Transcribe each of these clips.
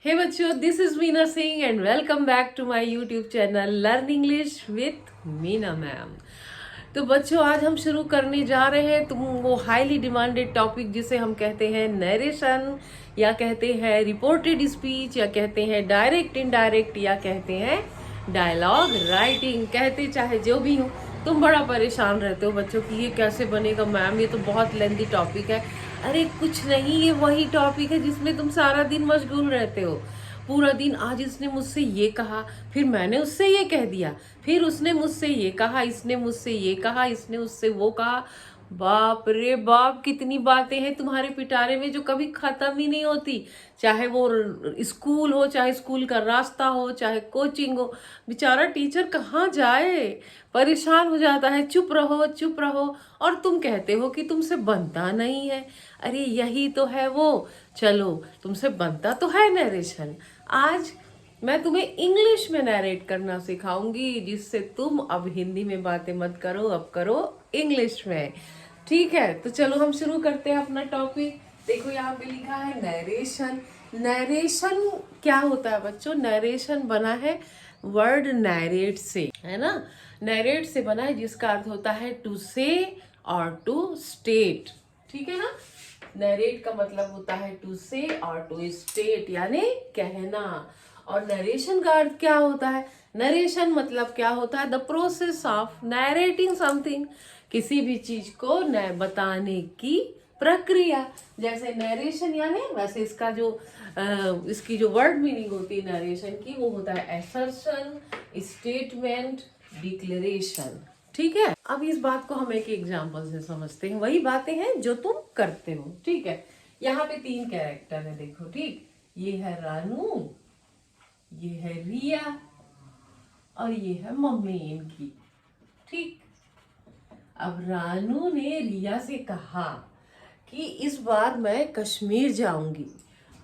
हे बच्चों, this is Meena Singh and welcome back to my YouTube channel learn English with Meena ma'am. तो बच्चों, आज हम शुरू करने जा रहे हैं तुम वो हाईली डिमांडेड टॉपिक जिसे हम कहते हैं नरेशन, या कहते हैं रिपोर्टेड स्पीच, या कहते हैं डायरेक्ट इनडायरेक्ट, या कहते हैं डायलॉग राइटिंग। कहते चाहे जो भी हो, तुम बड़ा परेशान रहते हो बच्चों कि ये कैसे बनेगा मैम, ये तो बहुत लेंथी टॉपिक है। अरे कुछ नहीं, ये वही टॉपिक है जिसमें तुम सारा दिन मशगूल रहते हो। पूरा दिन आज इसने मुझसे ये कहा, फिर मैंने उससे ये कह दिया, फिर उसने मुझसे ये कहा, इसने मुझसे ये कहा, इसने उससे वो कहा। बाप रे बाप, कितनी बातें हैं तुम्हारे पिटारे में जो कभी खत्म ही नहीं होती। चाहे वो स्कूल हो, चाहे स्कूल का रास्ता हो, चाहे कोचिंग हो, बेचारा टीचर कहाँ जाए, परेशान हो जाता है। चुप रहो चुप रहो, और तुम कहते हो कि तुमसे बनता नहीं है। अरे यही तो है वो। चलो, तुमसे बनता तो है नरेशन। आज मैं तुम्हें इंग्लिश में नरेट करना सिखाऊंगी, जिससे तुम अब हिंदी में बातें मत करो, अब करो इंग्लिश में। ठीक है, तो चलो हम शुरू करते हैं अपना टॉपिक। देखो यहाँ पे लिखा है नरेशन। नरेशन क्या होता है बच्चों? नरेशन बना है वर्ड नैरेट से, है ना। नैरेट से बना है, जिसका अर्थ होता है टू से और टू स्टेट। ठीक है ना। नरेट का मतलब होता है टू से और टू स्टेट, यानी कहना। और नरेशन का अर्थ क्या होता है? नरेशन मतलब क्या होता है? The process of narrating something, किसी भी चीज को बताने की प्रक्रिया। जैसे नरेशन यानी, वैसे इसका जो इसकी जो वर्ड मीनिंग होती है नरेशन की, वो होता है असर्शन, स्टेटमेंट, डिक्लेरेशन। ठीक है, अब इस बात को हम एक एग्जाम्पल से समझते हैं। वही बातें हैं जो तुम करते हो। ठीक है, यहाँ पे 3 कैरेक्टर है, देखो। ठीक, ये है रानू, ये है रिया, और ये है मम्मी इनकी। ठीक, अब रानू ने रिया से कहा कि इस बार मैं कश्मीर जाऊंगी।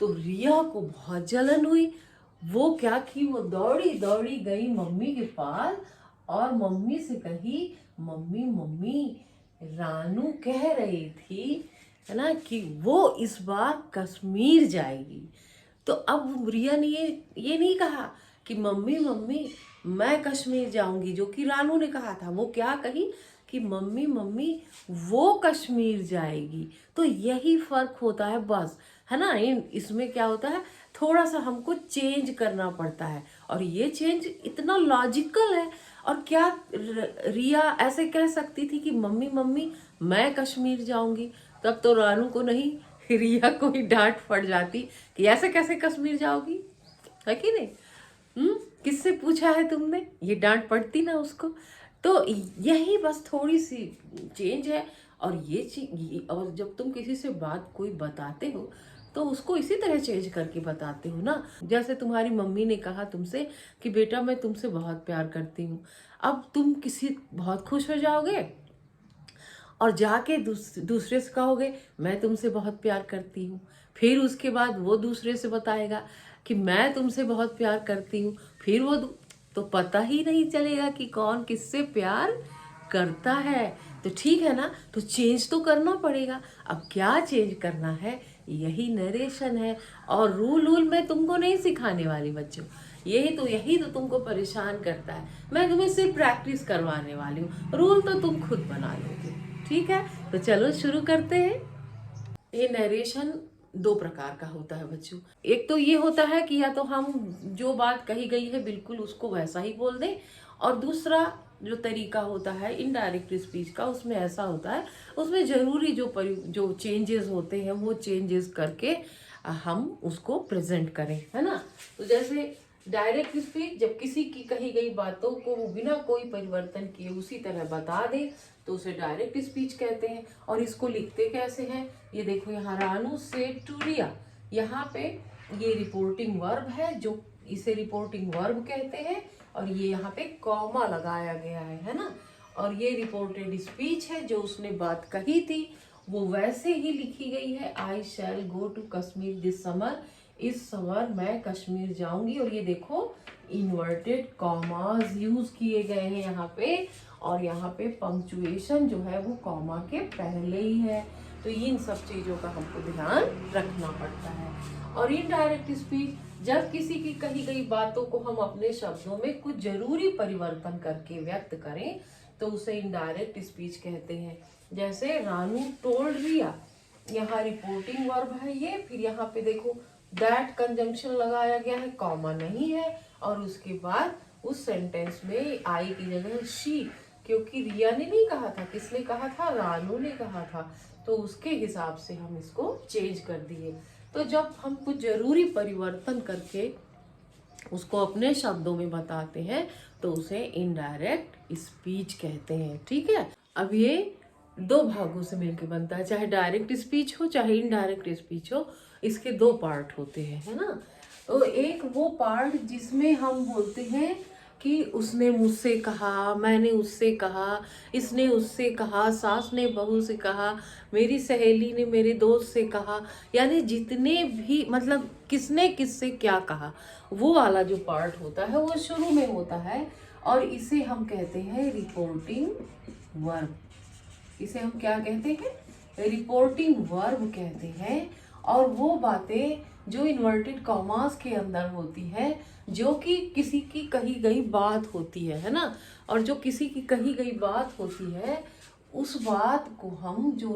तो रिया को बहुत जलन हुई। वो क्या की, वो दौड़ी दौड़ी गई मम्मी के पास और मम्मी से कही, मम्मी मम्मी, रानू कह रही थी, है ना, कि वो इस बार कश्मीर जाएगी। तो अब रिया ने ये नहीं कहा कि मम्मी मम्मी मैं कश्मीर जाऊंगी, जो कि रानू ने कहा था। वो क्या कही कि मम्मी मम्मी वो कश्मीर जाएगी। तो यही फर्क होता है बस, है ना। इसमें क्या होता है, थोड़ा सा हमको चेंज करना पड़ता है, और ये चेंज इतना लॉजिकल है। और क्या रिया ऐसे कह सकती थी कि मम्मी मम्मी मैं कश्मीर जाऊंगी? तब तो रानू को नहीं, रिया को ही डांट पड़ जाती कि ऐसे कैसे कश्मीर जाओगी, है कि नहीं। किससे पूछा है तुमने, ये डांट पड़ती ना उसको। तो यही बस थोड़ी सी चेंज है। और और जब तुम किसी से बात कोई बताते हो, तो उसको इसी तरह चेंज करके बताते हो ना। जैसे तुम्हारी मम्मी ने कहा तुमसे कि बेटा मैं तुमसे बहुत प्यार करती हूँ। अब तुम किसी बहुत खुश हो जाओगे और जाके दूसरे से कहोगे मैं तुमसे बहुत प्यार करती हूँ। फिर उसके बाद वो दूसरे से बताएगा कि मैं तुमसे बहुत प्यार करती हूँ। फिर वो तो पता ही नहीं चलेगा कि कौन किससे प्यार करता है। तो ठीक है ना, तो चेंज तो करना पड़ेगा। अब क्या चेंज करना है, यही नरेशन है। और रूल मैं तुमको नहीं सिखाने वाली बच्चों, यही तो तुमको परेशान करता है। मैं तुम्हें सिर्फ प्रैक्टिस करवाने वाली हूँ, रूल तो तुम खुद बना लोगे। ठीक है, तो चलो शुरू करते हैं। ये नरेशन 2 प्रकार का होता है बच्चों। एक तो ये होता है कि या तो हम जो बात कही गई है बिल्कुल उसको वैसा ही बोल दें, और दूसरा जो तरीका होता है इनडायरेक्ट स्पीच का, उसमें ऐसा होता है, उसमें जरूरी जो चेंजेस होते हैं वो चेंजेस करके हम उसको प्रेजेंट करें, है ना। तो जैसे डायरेक्ट स्पीच, जब किसी की कही गई बातों को वो बिना कोई परिवर्तन किए उसी तरह बता दे, तो उसे डायरेक्ट स्पीच कहते हैं। और इसको लिखते कैसे हैं, ये देखो यहाँ, रानू सेड टू रिया। यहाँ पे ये रिपोर्टिंग वर्ब है, जो इसे रिपोर्टिंग वर्ब कहते हैं, और ये यहाँ पे कॉमा लगाया गया है ना। और ये रिपोर्टेड स्पीच है, जो उसने बात कही थी वो वैसे ही लिखी गई है। I shall go to Kashmir this summer, इस समर मैं कश्मीर जाऊंगी। और ये देखो इन्वर्टेड कॉमास यूज किए गए हैं यहाँ पे, और यहाँ पे पंक्चुएशन जो है वो कॉमा के पहले ही है। तो इन सब चीज़ों का हमको ध्यान रखना पड़ता है। और इनडायरेक्ट स्पीच, जब किसी की कही गई बातों को हम अपने शब्दों में कुछ जरूरी परिवर्तन करके व्यक्त करें तो उसे इनडायरेक्ट स्पीच कहते हैं। जैसे रानू टोल्ड रिया, यहाँ रिपोर्टिंग वर्ब है ये, फिर यहाँ पे देखो दैट कंजंक्शन लगाया गया है, कॉमा नहीं है, और उसके बाद उस सेंटेंस में आई की जगह शी, क्योंकि रिया ने नहीं कहा था, किसने कहा था, रानू ने कहा था, तो उसके हिसाब से हम इसको चेंज कर दिए। तो जब हम कुछ जरूरी परिवर्तन करके उसको अपने शब्दों में बताते हैं तो उसे इनडायरेक्ट स्पीच कहते हैं। ठीक है, अब ये दो भागों से मिलकर बनता है, चाहे डायरेक्ट स्पीच हो चाहे इनडायरेक्ट स्पीच हो, इसके दो पार्ट होते हैं, है ना। तो एक वो पार्ट जिसमें हम बोलते हैं कि उसने मुझसे कहा, मैंने उससे कहा, इसने उससे कहा, सास ने बहू से कहा, मेरी सहेली ने मेरे दोस्त से कहा, यानी जितने भी मतलब किसने किससे क्या कहा, वो वाला जो पार्ट होता है वो शुरू में होता है, और इसे हम कहते हैं रिपोर्टिंग वर्ब। इसे हम क्या कहते हैं, रिपोर्टिंग वर्ब कहते हैं। और वो बातें जो इन्वर्टेड कॉमास के अंदर होती है, जो कि किसी की कही गई बात होती है ना, और जो किसी की कही गई बात होती है उस बात को हम जो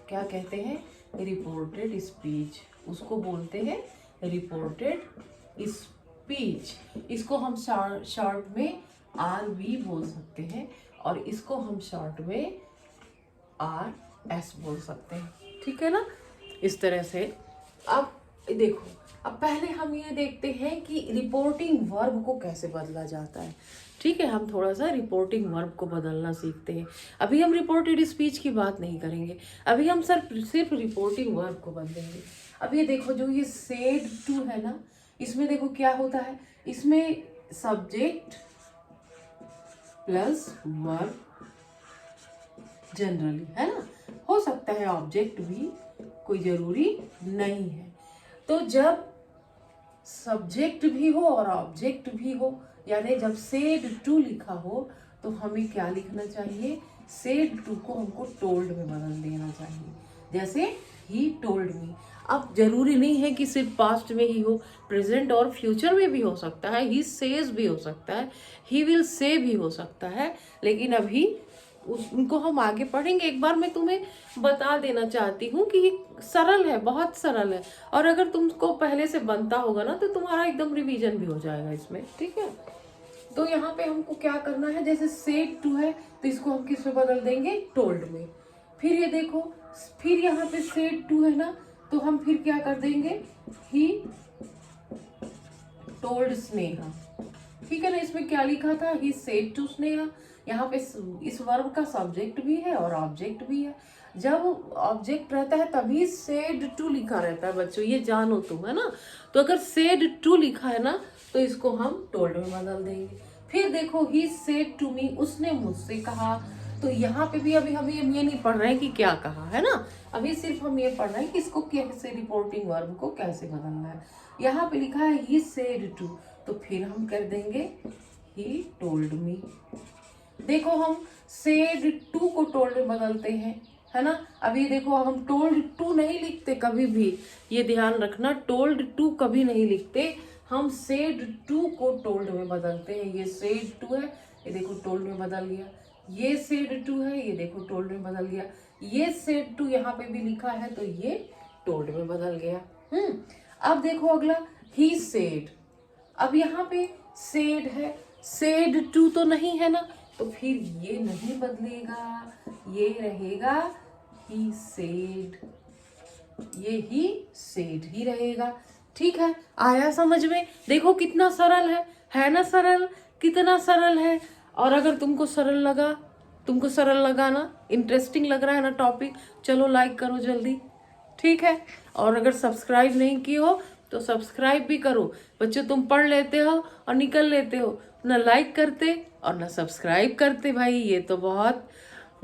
क्या कहते हैं, रिपोर्टेड स्पीच, उसको बोलते हैं रिपोर्टेड स्पीच। इसको हम शॉर्ट में RV बोल सकते हैं, और इसको हम शॉर्ट में RS बोल सकते हैं। ठीक है ना, इस तरह से। अब देखो, अब पहले हम ये देखते हैं कि रिपोर्टिंग वर्ब को कैसे बदला जाता है। ठीक है, हम थोड़ा सा रिपोर्टिंग वर्ब को बदलना सीखते हैं। अभी हम रिपोर्टेड स्पीच की बात नहीं करेंगे, अभी हम सिर्फ रिपोर्टिंग वर्ब को बदलेंगे। अब ये देखो, जो ये सेड टू है ना, इसमें देखो क्या होता है, इसमें सब्जेक्ट प्लस वर्ब जनरली, है ना, हो सकता है ऑब्जेक्ट भी, कोई जरूरी नहीं है। तो जब सब्जेक्ट भी हो और ऑब्जेक्ट भी हो, यानी जब सेड टू लिखा हो तो हमें क्या लिखना चाहिए, सेड टू को हमको टोल्ड में बदल देना चाहिए। जैसे ही टोल्ड मी, अब जरूरी नहीं है कि सिर्फ पास्ट में ही हो, प्रेजेंट और फ्यूचर में भी हो सकता है, ही सेज भी हो सकता है, ही विल से भी हो सकता है, लेकिन अभी उनको हम आगे पढ़ेंगे। एक बार मैं तुम्हें बता देना चाहती हूँ कि ये सरल है, बहुत सरल है, और अगर तुमको पहले से बनता होगा ना तो तुम्हारा एकदम रिवीजन भी हो जाएगा इसमें। ठीक है, तो यहाँ पे हमको क्या करना है, जैसे सेड टू है तो इसको हम किस में बदल देंगे, टोल्ड में। फिर ये देखो, फिर यहाँ पे सेड टू है ना, तो हम फिर क्या कर देंगे, ही टोल्ड स्नेहा। ठीक है ना, इसमें क्या लिखा था, ही सेड टू स्नेहा। यहाँ पे इस वर्ब का सब्जेक्ट भी है और ऑब्जेक्ट भी है। जब ऑब्जेक्ट रहता है तभी सेड टू लिखा रहता है बच्चों, ये जानो तुम, है ना। तो अगर सेड टू लिखा है ना तो इसको हम टोल्ड में बदल देंगे। फिर देखो, ही सेड टू मी, उसने मुझसे कहा, तो यहाँ पे भी अभी हम ये नहीं पढ़ रहे हैं कि क्या कहा, है ना, अभी सिर्फ हम ये पढ़ रहे हैं कि इसको कैसे, रिपोर्टिंग वर्ब को कैसे बदलना है। यहाँ पे लिखा है ही सेड टू, तो फिर हम कर देंगे ही टोल्ड मी। देखो, हम सेड टू को टोल्ड में बदलते हैं, है ना। अभी देखो, हम टोल्ड टू नहीं लिखते कभी भी, ये ध्यान रखना, टोल्ड टू कभी नहीं लिखते, हम सेड टू को टोल्ड में बदलते हैं। ये सेड टू है, ये देखो टोल्ड में बदल गया, ये सेड टू है, ये देखो टोल्ड में बदल गया, ये सेड टू यहाँ पे भी लिखा है तो ये टोल्ड में बदल गया। अब देखो अगला, ही सेड, अब यहाँ पे सेड है, सेड टू तो नहीं है ना, तो फिर ये नहीं बदलेगा, ये रहेगा ही सेड, ये ही सेड ही रहेगा। ठीक है, आया समझ में, देखो कितना सरल है ना, सरल, कितना सरल है। और अगर तुमको सरल लगा ना, इंटरेस्टिंग लग रहा है ना टॉपिक, चलो लाइक करो जल्दी। ठीक है, और अगर सब्सक्राइब नहीं की हो तो सब्सक्राइब भी करो। बच्चों, तुम पढ़ लेते हो और निकल लेते हो, ना लाइक करते और ना सब्सक्राइब करते, भाई ये तो बहुत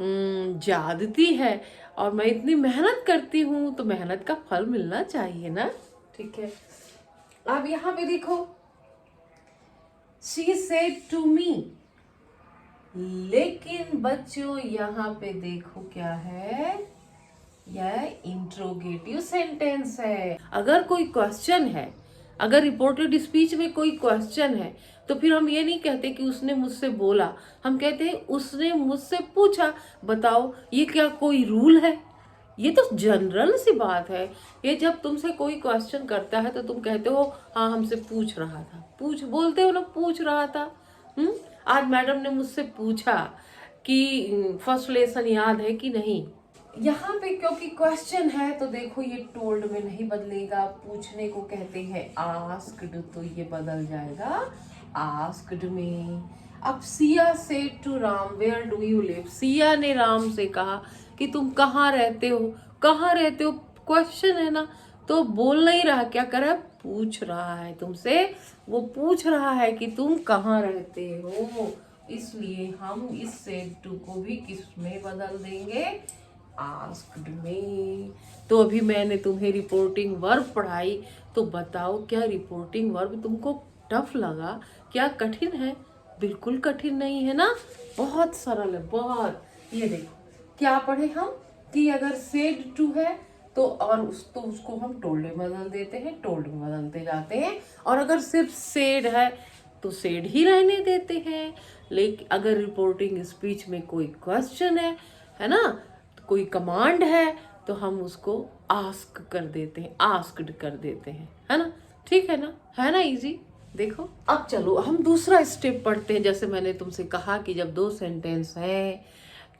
ज्यादती है, और मैं इतनी मेहनत करती हूँ तो मेहनत का फल मिलना चाहिए ना। ठीक है, अब यहाँ पे देखो, शी सेड टू मी, लेकिन बच्चों यहाँ पे देखो क्या है, यह इंट्रोगेटिव सेंटेंस है। अगर कोई क्वेश्चन है, अगर रिपोर्टेड स्पीच में कोई क्वेश्चन है, तो फिर हम ये नहीं कहते कि उसने मुझसे बोला, हम कहते हैं उसने मुझसे पूछा। बताओ ये क्या कोई रूल है? ये तो जनरल सी बात है। ये जब तुमसे कोई क्वेश्चन करता है तो तुम कहते हो हाँ हमसे पूछ रहा था, पूछ बोलते हो ना, पूछ रहा था। आज मैडम ने मुझसे पूछा कि फर्स्ट लेसन याद है कि नहीं। यहाँ पे क्योंकि क्वेश्चन है तो देखो ये टोल्ड में नहीं बदलेगा, पूछने को कहते हैं आस्क्ड, तो ये बदल जाएगा आस्क्ड में। अब Siya said to Ram where do you live, Siya ने राम से कहा कि तुम कहाँ रहते हो। कहाँ रहते हो क्वेश्चन है ना, तो बोल नहीं रहा, क्या कर रहा है, पूछ रहा है तुमसे। वो पूछ रहा है कि तुम कहाँ रहते हो, इसलिए हम इस सेड टू को भी किस में बदल देंगे, आस्क्ड में। तो अभी मैंने तुम्हें रिपोर्टिंग वर्ब पढ़ाई, तो बताओ क्या रिपोर्टिंग वर्ब तुमको टफ लगा, क्या कठिन है? बिल्कुल कठिन नहीं है ना, बहुत सरल है बहुत। ये देखो क्या पढ़े हम कि अगर सेड टू है तो और उसको हम टोल्ड में बदल देते हैं, टोल्ड में बदलते जाते हैं। और अगर सिर्फ सेड है तो सेड ही रहने देते हैं। लेकिन अगर रिपोर्टिंग स्पीच में कोई क्वेश्चन है ना, कोई कमांड है, तो हम उसको आस्क कर देते हैं, आस्क्ड कर देते हैं, है ना। ठीक है ना इजी। देखो अब चलो हम दूसरा स्टेप पढ़ते हैं। जैसे मैंने तुमसे कहा कि जब दो सेंटेंस हैं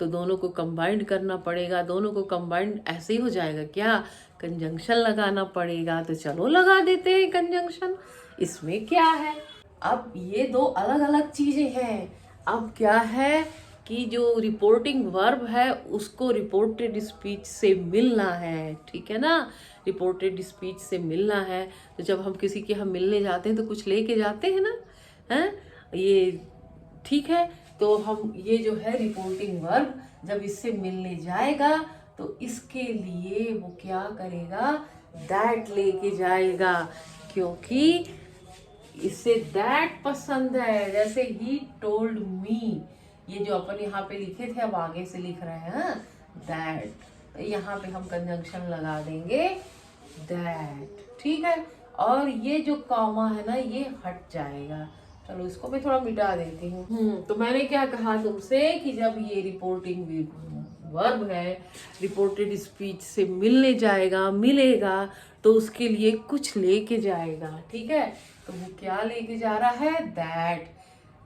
तो दोनों को कंबाइंड करना पड़ेगा। दोनों को कंबाइंड ऐसे ही हो जाएगा क्या, कंजंक्शन लगाना पड़ेगा। तो चलो लगा देते हैं कंजंक्शन। इसमें क्या है, अब ये दो अलग अलग चीजें हैं। अब क्या है कि जो रिपोर्टिंग वर्ब है उसको रिपोर्टेड स्पीच से मिलना है, ठीक है ना, रिपोर्टेड स्पीच से मिलना है। तो जब हम किसी के यहाँ मिलने जाते हैं तो कुछ लेके जाते हैं ना, हैं ये, ठीक है। तो हम ये जो है रिपोर्टिंग वर्ब जब इससे मिलने जाएगा तो इसके लिए वो क्या करेगा, दैट लेके जाएगा, क्योंकि इसे दैट पसंद है। जैसे ही टोल्ड मी, ये जो अपन यहाँ पे लिखे थे अब आगे से लिख रहे हैं दैट, तो यहाँ पे हम कंजंक्शन लगा देंगे दैट, ठीक है। और ये जो कॉमा है ना ये हट जाएगा। चलो इसको मैं थोड़ा मिटा देती हूँ। तो मैंने क्या कहा तुमसे कि जब ये रिपोर्टिंग वर्ब है रिपोर्टेड स्पीच से मिलने जाएगा, मिलेगा, तो उसके लिए कुछ लेके जाएगा, ठीक है। तो वो क्या लेके जा रहा है, दैट।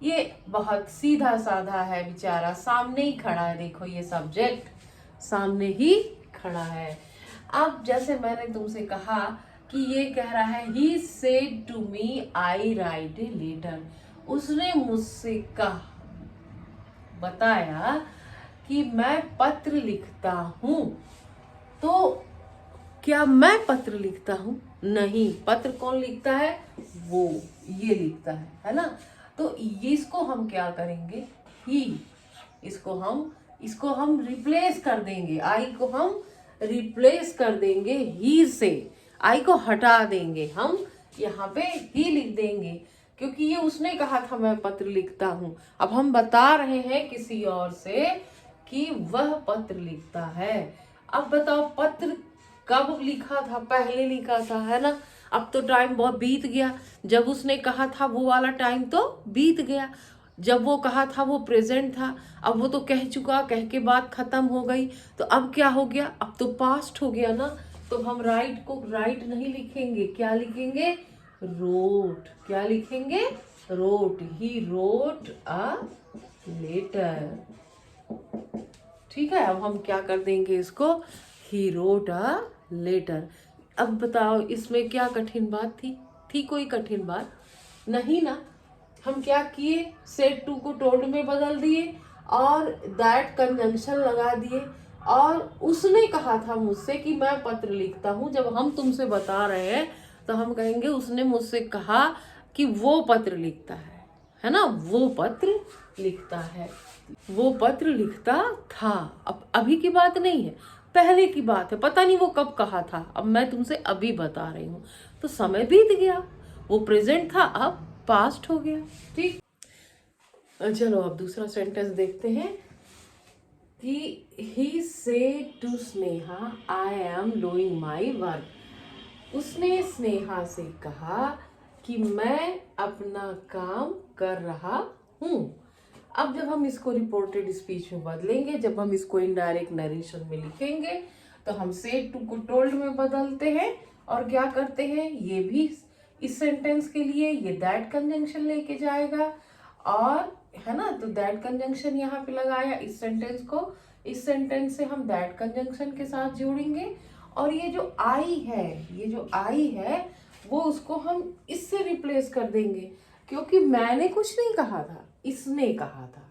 ये बहुत सीधा साधा है, बेचारा सामने ही खड़ा है, देखो ये सब्जेक्ट सामने ही खड़ा है। अब जैसे मैंने तुमसे कहा कि ये कह रहा है he said to me I write a letter, उसने मुझसे कहा, बताया कि मैं पत्र लिखता हूँ। तो क्या मैं पत्र लिखता हूँ? नहीं, पत्र कौन लिखता है, वो ये लिखता है ना। तो ये इसको हम क्या करेंगे, ही, इसको हम रिप्लेस कर देंगे, आई को हम रिप्लेस कर देंगे ही से, आई को हटा देंगे, हम यहाँ पे ही लिख देंगे, क्योंकि ये उसने कहा था मैं पत्र लिखता हूँ। अब हम बता रहे हैं किसी और से कि वह पत्र लिखता है। अब बताओ पत्र कब लिखा था, पहले लिखा था, है ना। अब तो टाइम बहुत बीत गया, जब उसने कहा था वो वाला टाइम तो बीत गया। जब वो कहा था वो प्रेजेंट था, अब वो तो कह चुका, कह के बात खत्म हो गई। तो अब क्या हो गया, अब तो पास्ट हो गया ना। तो हम राइट को राइट नहीं लिखेंगे, क्या लिखेंगे, रोट। क्या लिखेंगे, wrote. He wrote a letter, ठीक है। अब हम क्या कर देंगे इसको, ही रोट अ लेटर। अब बताओ इसमें क्या कठिन बात थी कोई कठिन बात नहीं ना। हम क्या किए, सेड टू को टोल्ड में बदल दिए और दैट कंजंक्शन लगा दिए। और उसने कहा था मुझसे कि मैं पत्र लिखता हूँ। जब हम तुमसे बता रहे हैं तो हम कहेंगे उसने मुझसे कहा कि वो पत्र लिखता है ना, वो पत्र लिखता है, वो पत्र लिखता था। अब अभी की बात नहीं है, पहले की बात है, पता नहीं वो कब कहा था, अब मैं तुमसे अभी बता रही हूँ। तो समय बीत गया, वो प्रेजेंट था अब पास्ट हो गया, ठीक। चलो अब दूसरा सेंटेंस देखते हैं। कि he said to Sneha I am doing my work. उसने स्नेहा से कहा कि मैं अपना काम कर रहा हूँ। अब जब हम इसको रिपोर्टेड स्पीच में बदलेंगे, जब हम इसको इनडायरेक्ट नरेशन में लिखेंगे, तो हम सेड टू को टोल्ड में बदलते हैं और क्या करते हैं, ये भी इस सेंटेंस के लिए ये दैट कंजंक्शन लेके जाएगा, और है ना, तो दैट कंजंक्शन यहाँ पे लगाया इस सेंटेंस को, इस सेंटेंस से हम दैट कंजंक्शन के साथ जोड़ेंगे, और ये जो आई है, ये जो आई है वो उसको हम इससे रिप्लेस कर देंगे, क्योंकि मैंने कुछ नहीं कहा था, इसने कहा था,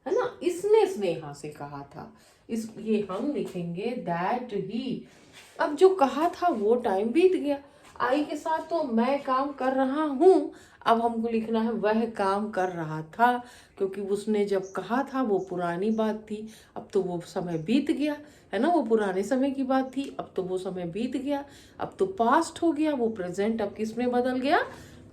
है ना, इसने स्नेहा से कहा था। इसलिए हम लिखेंगे दैट ही। अब जो कहा था वो टाइम बीत गया, आई के साथ तो मैं काम कर रहा हूँ, अब हमको लिखना है वह काम कर रहा था, क्योंकि उसने जब कहा था वो पुरानी बात थी, अब तो वो समय बीत गया, है ना, वो पुराने समय की बात थी, अब तो वो समय बीत गया, अब तो पास्ट हो गया, वो प्रेजेंट अब किस में बदल गया,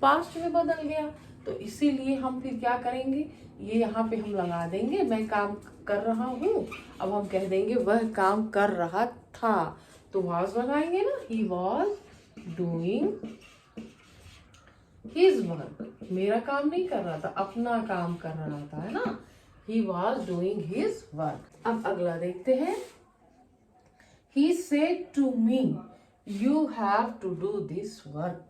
पास्ट में बदल गया। तो इसीलिए हम फिर क्या करेंगे, ये यहाँ पे हम लगा देंगे मैं काम कर रहा हूँ, अब हम कह देंगे वह काम कर रहा था, तो वाज लगाएंगे ना, he was doing his work. मेरा काम नहीं कर रहा था, अपना काम कर रहा था, है ना, he was doing his work. अब अगला देखते हैं, he said to me you have to do this work.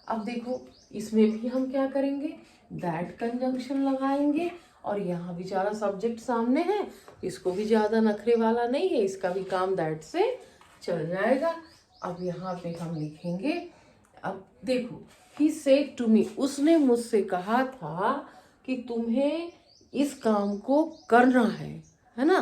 अब देखो इसमें भी हम क्या करेंगे, दैट कंजंक्शन लगाएंगे, और यहाँ बेचारा सब्जेक्ट सामने है, इसको भी ज्यादा नखरे वाला नहीं है, इसका भी काम दैट से चल जाएगा। अब यहाँ पे हम लिखेंगे, अब देखो ही सेड टू मी, उसने मुझसे कहा था कि तुम्हें इस काम को करना है ना,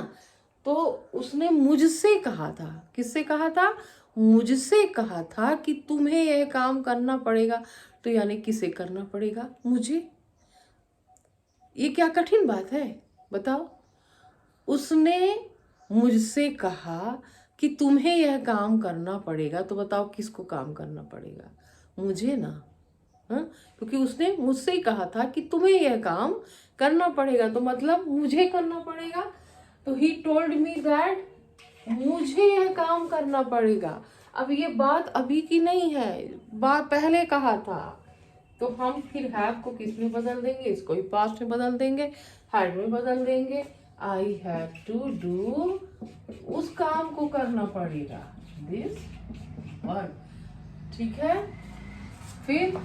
तो उसने मुझसे कहा था, किससे कहा था, मुझसे कहा था कि तुम्हें यह काम करना पड़ेगा, तो यानी किसे करना पड़ेगा, मुझे। ये क्या कठिन बात है बताओ, उसने मुझसे कहा कि तुम्हें यह काम करना पड़ेगा, तो बताओ किसको काम करना पड़ेगा, मुझे ना, हाँ, क्योंकि उसने मुझसे ही कहा था कि तुम्हें यह काम करना पड़ेगा, तो मतलब मुझे करना पड़ेगा, तो ही टोल्ड मी दैट मुझे यह काम करना पड़ेगा। अब ये बात अभी की नहीं है, बात पहले कहा था, तो हम फिर हैव को किस में बदल देंगे, इसको भी पास्ट में बदल देंगे, हैड में बदल देंगे, आई हैव टू डू, उस काम को करना पड़ेगा, दिस वर्क, ठीक है। फिर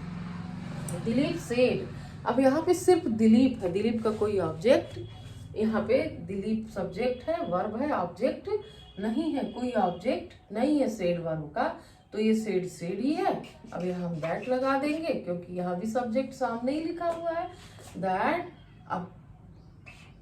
दिलीप सेड, अब यहाँ पे सिर्फ दिलीप है, दिलीप का कोई ऑब्जेक्ट, यहाँ पे दिलीप सब्जेक्ट है, वर्ब है, ऑब्जेक्ट नहीं है, कोई ऑब्जेक्ट नहीं है सेड वर्ब का, तो ये सेड सेड ही है। अब यहाँ हम दैट लगा देंगे, क्योंकि यहाँ भी सब्जेक्ट सामने ही लिखा हुआ है, दैट। अब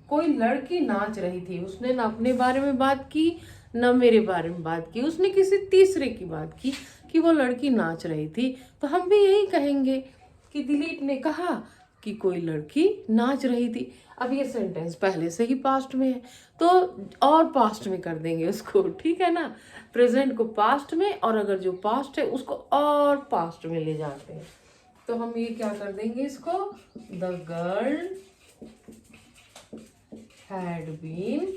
कोई लड़की नाच रही थी, उसने ना अपने बारे में बात की ना मेरे बारे में बात की, उसने किसी तीसरे की बात की कि वो लड़की नाच रही थी, तो हम भी यही कहेंगे कि दिलीप ने कहा कि कोई लड़की नाच रही थी। अब ये सेंटेंस पहले से ही पास्ट में है, तो और पास्ट में कर देंगे उसको, ठीक है ना, प्रेजेंट को पास्ट में, और अगर जो पास्ट है उसको और पास्ट में ले जाते हैं, तो हम ये क्या कर देंगे इसको, the girl had been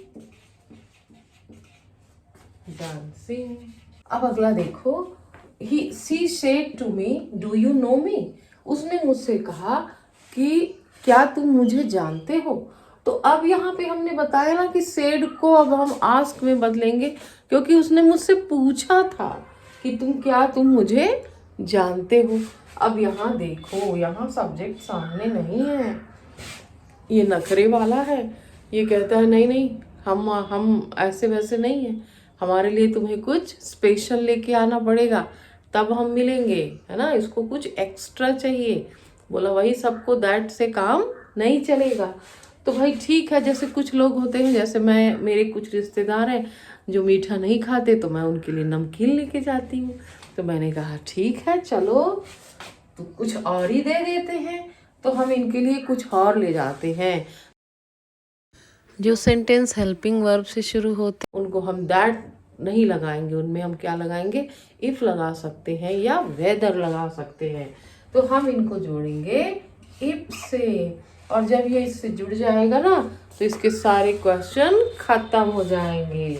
dancing। अब अगला देखो, she said to me do you know me, उसने मुझसे कहा कि क्या तुम मुझे जानते हो। तो अब यहाँ पे हमने बताया ना कि said को अब हम ask में बदलेंगे, क्योंकि उसने मुझसे पूछा था कि तुम मुझे जानते हो। अब यहाँ देखो, यहाँ सब्जेक्ट सामने नहीं है, ये नखरे वाला है, ये कहता है नहीं नहीं, हम ऐसे वैसे नहीं हैं, हमारे लिए तुम्हें कुछ स्पेशल लेके आना पड़ेगा, तब हम मिलेंगे, है ना, इसको कुछ एक्स्ट्रा चाहिए। बोला वही सबको दैट से काम नहीं चलेगा, तो भाई ठीक है, जैसे कुछ लोग होते हैं, जैसे मेरे कुछ रिश्तेदार हैं जो मीठा नहीं खाते, तो मैं उनके लिए नमकीन लेके जाती हूँ, तो मैंने कहा ठीक है चलो तो कुछ और ही दे देते हैं, तो हम इनके लिए कुछ और ले जाते हैं। जो सेंटेंस हेल्पिंग वर्ब से शुरू होते हैं उनको हम दैट नहीं लगाएंगे, उनमें हम क्या लगाएंगे, इफ लगा सकते हैं या वेदर लगा सकते हैं, तो हम इनको जोड़ेंगे इफ से। और जब ये इससे जुड़ जाएगा ना तो इसके सारे क्वेश्चन खत्म हो जाएंगे।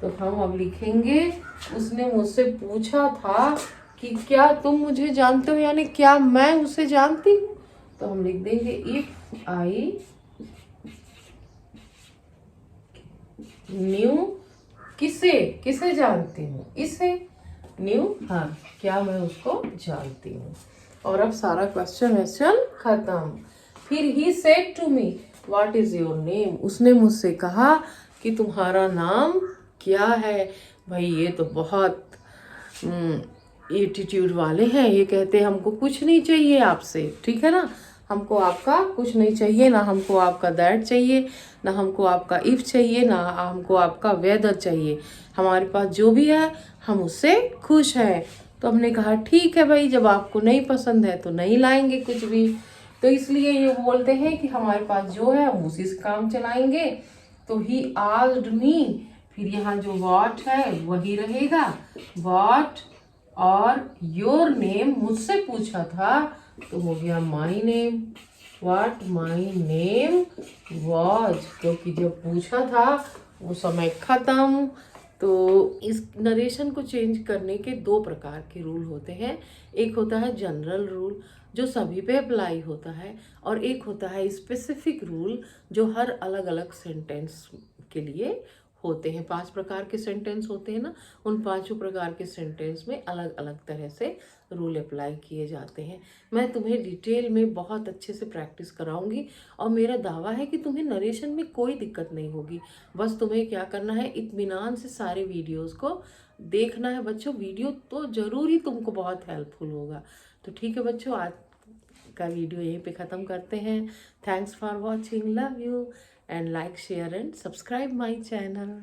तो हम अब लिखेंगे, उसने मुझसे पूछा था कि क्या तुम मुझे जानते हो, यानी क्या मैं उसे जानती हूँ। तो हम लिख देंगे इफ आई न्यू, किसे, किसे जानती हूँ, इसे, न्यू, हाँ, क्या मैं उसको जानती हूँ। और अब सारा क्वेश्चन खत्म। फिर he said to me what is your name, उसने मुझसे कहा कि तुम्हारा नाम क्या है। भाई ये तो बहुत एटीट्यूड वाले हैं, ये कहते हैं हमको कुछ नहीं चाहिए आपसे, ठीक है ना, हमको आपका कुछ नहीं चाहिए, ना हमको आपका दैट चाहिए, ना हमको आपका इफ चाहिए, ना हमको आपका वेदर चाहिए, हमारे पास जो भी है हम उससे खुश हैं। तो हमने कहा ठीक है भाई, जब आपको नहीं पसंद है तो नहीं लाएंगे कुछ भी। तो इसलिए ये बोलते हैं कि हमारे पास जो है हम उसी से काम चलाएंगे। तो ही आस्क्ड मी, फिर यहाँ जो व्हाट है वही रहेगा, व्हाट और योर नेम, मुझसे पूछा था तो हो गया my name, what my name was, क्योंकि जब पूछा था वो समय खत्म। तो इस नरेशन को चेंज करने के दो प्रकार के रूल होते हैं, एक होता है जनरल रूल जो सभी पे अप्लाई होता है, और एक होता है स्पेसिफिक रूल जो हर अलग अलग सेंटेंस के लिए होते हैं। 5 प्रकार के सेंटेंस होते हैं ना, उन 5 प्रकार के सेंटेंस में अलग अलग तरह से रूल अप्लाई किए जाते हैं। मैं तुम्हें डिटेल में बहुत अच्छे से प्रैक्टिस कराऊंगी और मेरा दावा है कि तुम्हें नरेशन में कोई दिक्कत नहीं होगी। बस तुम्हें क्या करना है, इत्मीनान से सारे वीडियोस को देखना है बच्चों। वीडियो तो ज़रूर ही तुमको बहुत हेल्पफुल होगा। तो ठीक है बच्चों, आज का वीडियो यहीं पे ख़त्म करते हैं। Thanks for watching, love you and like share and subscribe my channel.